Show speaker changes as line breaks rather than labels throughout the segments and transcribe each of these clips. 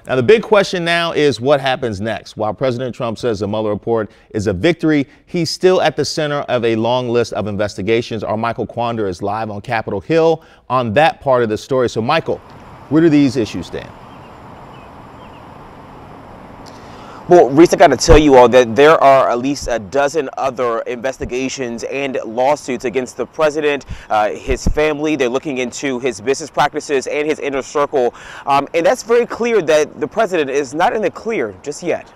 Now, the big question now is what happens next. While President Trump says the Mueller report is a victory, he's still at the center of a long list of investigations. Our Michael Quander is live on Capitol Hill on that part of the story. So, Michael, where do these issues stand?
Well, Reese, I got to tell you all that there are at least a dozen other investigations and lawsuits against the president, his family. They're looking into his business practices and his inner circle. And that's very clear that the president is not in the clear just yet.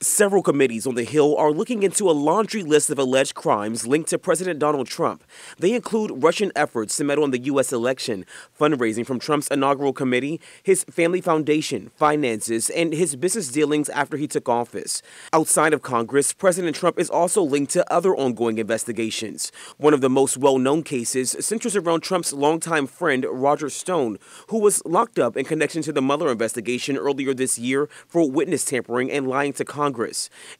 Several committees on the Hill are looking into a laundry list of alleged crimes linked to President Donald Trump. They include Russian efforts to meddle in the U.S. election, fundraising from Trump's inaugural committee, his family foundation, finances, and his business dealings after he took office. Outside of Congress, President Trump is also linked to other ongoing investigations. One of the most well-known cases centers around Trump's longtime friend, Roger Stone, who was locked up in connection to the Mueller investigation earlier this year for witness tampering and lying to Congress.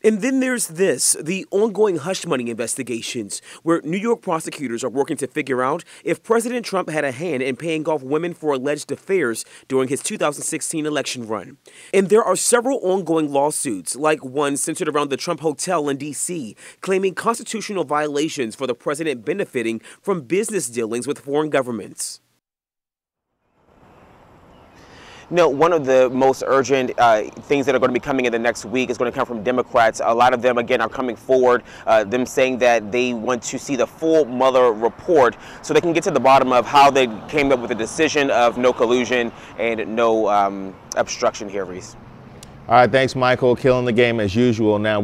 And then there's the ongoing hush money investigations, where New York prosecutors are working to figure out if President Trump had a hand in paying off women for alleged affairs during his 2016 election run. And there are several ongoing lawsuits, like one centered around the Trump Hotel in D.C., claiming constitutional violations for the president benefiting from business dealings with foreign governments. No, one of the most urgent things that are going to be coming in the next week is going to come from Democrats. A lot of them, again, are coming forward, them saying that they want to see the full Mueller report so they can get to the bottom of how they came up with a decision of no collusion and no obstruction here, Reese.
All right, thanks, Michael. Killing the game as usual. Now,